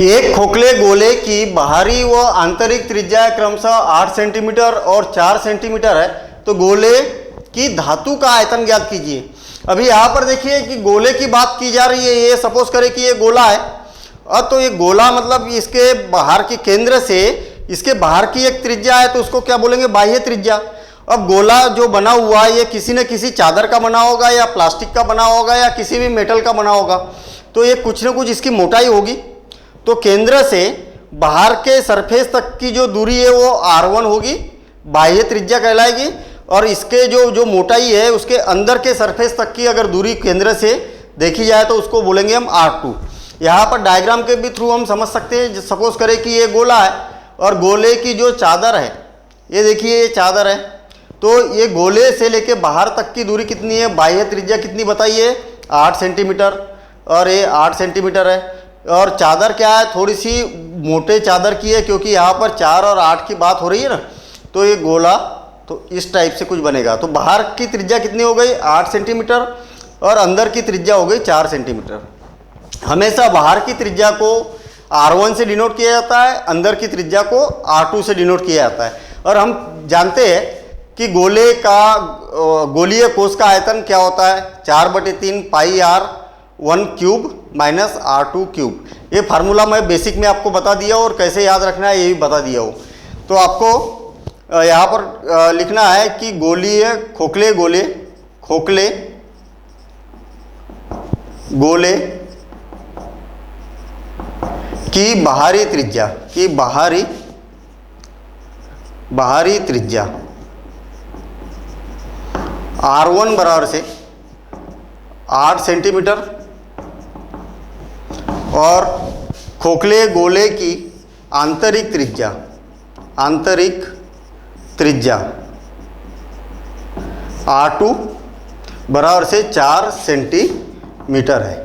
एक खोखले गोले की बाहरी व आंतरिक त्रिज्या क्रमशः 8 सेंटीमीटर और 4 सेंटीमीटर है, तो गोले की धातु का आयतन ज्ञात कीजिए। अभी यहाँ पर देखिए कि गोले की बात की जा रही है। ये सपोज करें कि ये गोला है, अब तो ये गोला मतलब इसके बाहर के केंद्र से इसके बाहर की एक त्रिज्या है, तो उसको क्या बोलेंगे, बाह्य त्रिज्या। अब गोला जो बना हुआ है ये किसी न किसी चादर का बना होगा या प्लास्टिक का बना होगा या किसी भी मेटल का बना होगा, तो ये कुछ न कुछ इसकी मोटाई होगी। तो केंद्र से बाहर के सरफेस तक की जो दूरी है वो r1 होगी, बाह्य त्रिज्या कहलाएगी। और इसके जो मोटाई है उसके अंदर के सरफेस तक की अगर दूरी केंद्र से देखी जाए तो उसको बोलेंगे हम r2। यहाँ पर डायग्राम के भी थ्रू हम समझ सकते हैं। सपोज करें कि ये गोला है और गोले की जो चादर है, ये देखिए ये चादर है, तो ये गोले से लेके बाहर तक की दूरी कितनी है, बाह्य त्रिज्या कितनी बताइए, 8 सेंटीमीटर, और ये 8 सेंटीमीटर है। और चादर क्या है, थोड़ी सी मोटे चादर की है, क्योंकि यहाँ पर 4 और 8 की बात हो रही है ना, तो ये गोला तो इस टाइप से कुछ बनेगा। तो बाहर की त्रिज्या कितनी हो गई, 8 सेंटीमीटर, और अंदर की त्रिज्या हो गई 4 सेंटीमीटर। हमेशा बाहर की त्रिज्या को r1 से डिनोट किया जाता है, अंदर की त्रिज्या को r2 से डिनोट किया जाता है। और हम जानते हैं कि गोले का गोलीय कोश का आयतन क्या होता है, 4/3 पाई r1 cube minus r2 cube. ये फार्मूला मैं बेसिक में आपको बता दिया और कैसे याद रखना है ये भी बता दिया हूँ। तो आपको यहाँ पर लिखना है कि गोलीय खोखले गोले की बाहरी त्रिज्या r1 बराबर से 8 सेंटीमीटर और खोखले गोले की आंतरिक त्रिज्या r2 बराबर से 4 सेंटीमीटर है।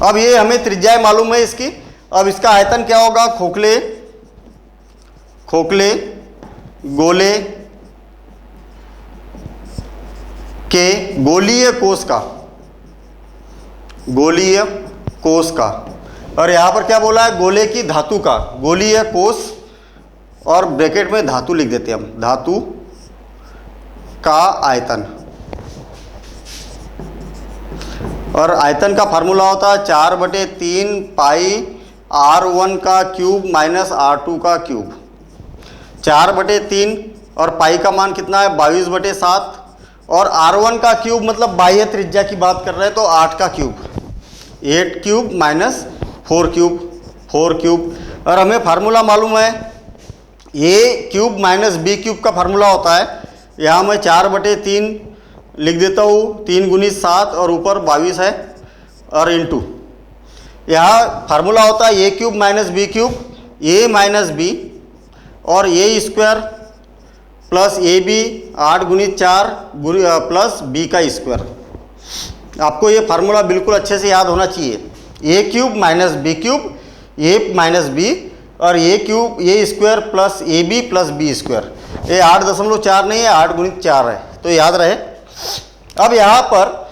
अब ये हमें त्रिज्याएं मालूम है इसकी। अब इसका आयतन क्या होगा, खोखले गोले के गोलीय कोश का, और यहाँ पर क्या बोला है, गोले की धातु का, गोलीय कोश, और ब्रैकेट में धातु लिख देते हैं हम, धातु का आयतन। और आयतन का फार्मूला होता है 4/3 पाई r1 का क्यूब माइनस r2 का क्यूब। 4/3 और पाई का मान कितना है, 22/7, और r1 का क्यूब मतलब बाह्य त्रिज्या की बात कर रहे हैं, तो 8 का क्यूब, 8 क्यूब माइनस 4 क्यूब। और हमें फार्मूला मालूम है a cube minus b cube का फार्मूला होता है। यहाँ मैं 4/3 लिख देता हूँ, 3 × 7 और ऊपर 22 है, और इंटू यहाँ फार्मूला होता है a cube minus b cube, a minus b और a square plus ab 8 × 4 plus b का स्क्वायर। आपको ये फार्मूला बिल्कुल अच्छे से याद होना चाहिए। a cube minus b cube, a minus b, और a cube a square plus ab plus b square. ये 8.4 नहीं है, 8 × 4 है, तो याद रहे। अब यहाँ पर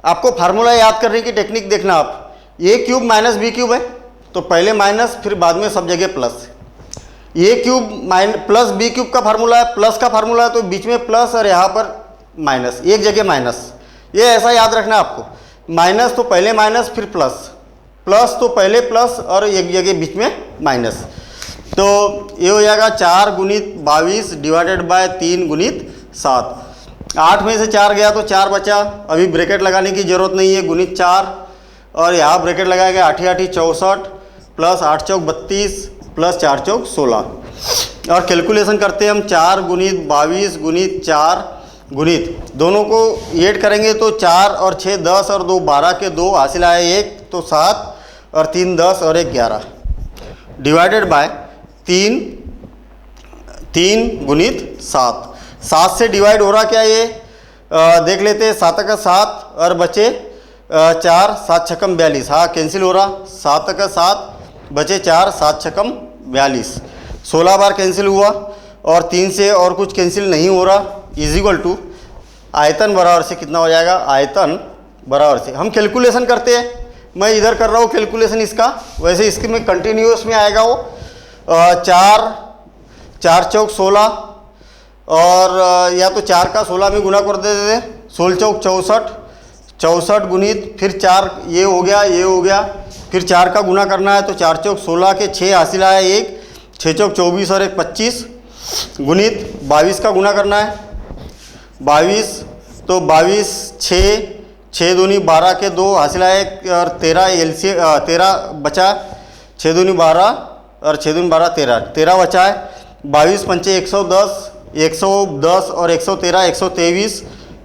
आपको फार्मूला याद करने की टेक्निक देखना आप, a cube minus b cube है तो पहले माइनस फिर बाद में सब जगह plus. a cube plus b cube का फार्मूला है, प्लस का फार्मूला है तो बीच में प्लस और यहाँ पर माइनस, एक जगह माइनस। ये ऐसा याद रखना आपको, माइनस तो पहले माइनस फिर प्लस, प्लस तो पहले प्लस और एक जगह बीच में माइनस। तो ये हो जाएगा 4 × 22 डिवाइडेड बाय 3 × 7। 8 में से 4 गया तो 4 बचा, अभी ब्रैकेट लगाने की ज़रूरत नहीं है, × 4, और यहाँ ब्रैकेट लगाएगा 8 × 8 = 64 प्लस 8 × 32 प्लस 4 × 16। और कैलकुलेशन करते हैं हम, 4 × 22 × 4 गुणित दोनों को ऐड करेंगे तो 4 और 6 10 और 2 12 के 2 हासिल आए 1, तो 7 और 3 10 और 1 11 डिवाइडेड बाय 3 × 7। 7 से डिवाइड हो रहा क्या ये देख लेते हैं। 7 का 7 और बचे 4, 7 छक्कम 42, हाँ कैंसिल हो रहा। 7 का 7 बचे 4, 7 छक्कम 42, 16 बार कैंसिल हुआ, और 3 से और कुछ कैंसिल नहीं हो रहा। इजिकल टू आयतन बराबर से कितना हो जाएगा, आयतन बराबर से हम कैलकुलेशन करते हैं मैं इधर कर रहा हूँ कैलकुलेशन इसका, वैसे इसके में कंटिन्यूस में आएगा वो। 4 चौक 16 और या तो 4 का 16 में गुना कर देते थे, 16 चौक 64, 64 गुणित फिर 4 ये हो गया, फिर 4 का गुना करना है तो 4 चौक 16 के 6 हासिल आया 1, 6 चौक 24 और 1 25 गुणित 22 का गुना करना है 22, तो 22 6 दूनी 12 के 2 हासिल आए और 13 13 बचा, 6 दूनी 12 और 6 दूनी 12 13 बचा है। 22 पंचे 110 और 113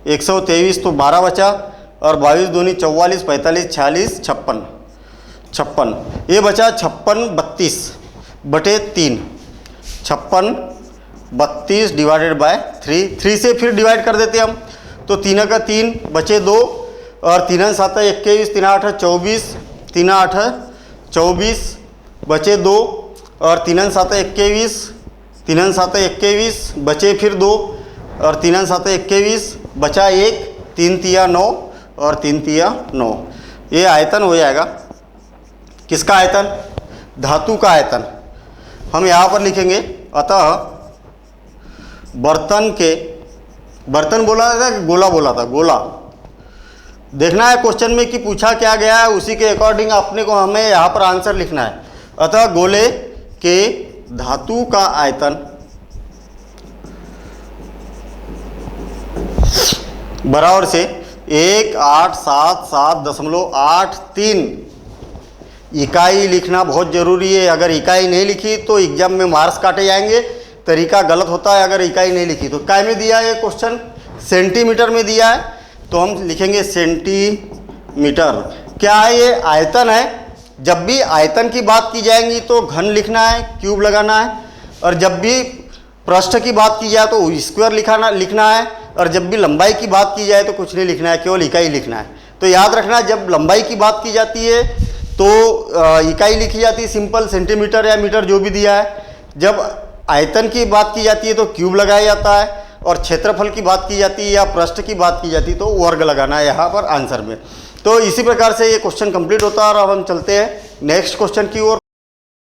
123 तो 12 बचा और 22 दूनी 44 45 46 56 ये बचा 56 32 बटे 3, 56 32 डिवाइडेड बाय 3 से फिर डिवाइड कर देते हम, तो 3 का 3 बचे 2 और 3 7 21 3 8 24 3 8 24 बचे 2 और 3 7 21 3 7 21 बचे फिर 2 और 3 7 21 बचा 1, 3 तिया 9 और 3 तिया 9। ये आयतन हो जाएगा। किसका आयतन? धातु का आयतन। हम यहाँ पर लिखेंगे, अतः बर्तन बोला था कि गोला बोला था? गोला। देखना है क्वेश्चन में कि पूछा क्या गया है, उसी के अकॉर्डिंग अपने को हमें यहाँ पर आंसर लिखना है। अतः गोले के धातु का आयतन बराबर से 1877.83 इकाई लिखना बहुत ज़रूरी है। अगर इकाई नहीं लिखी तो एग्जाम में मार्क्स काटे जाएंगे, तरीका गलत होता है अगर इकाई नहीं लिखी तो। काय में दिया है ये क्वेश्चन? सेंटीमीटर में दिया है, तो हम लिखेंगे सेंटीमीटर। क्या है ये? आयतन है। जब भी आयतन की बात की जाएगी तो घन लिखना है, क्यूब लगाना है, और जब भी पृष्ठ की बात की जाए तो स्क्वायर लिखना है, और जब भी लंबाई की बात की जाए तो कुछ नहीं लिखना है, केवल इकाई लिखना है। तो याद रखना, जब लंबाई की बात की जाती है तो इकाई लिखी जाती है सिंपल, सेंटीमीटर या मीटर जो भी दिया है। जब आयतन की बात की जाती है तो क्यूब लगाया जाता है, और क्षेत्रफल की बात की जाती है या पृष्ठ की बात की जाती है तो वर्ग लगाना है यहाँ पर आंसर में। तो इसी प्रकार से ये क्वेश्चन कंप्लीट होता है और अब हम चलते हैं नेक्स्ट क्वेश्चन की ओर।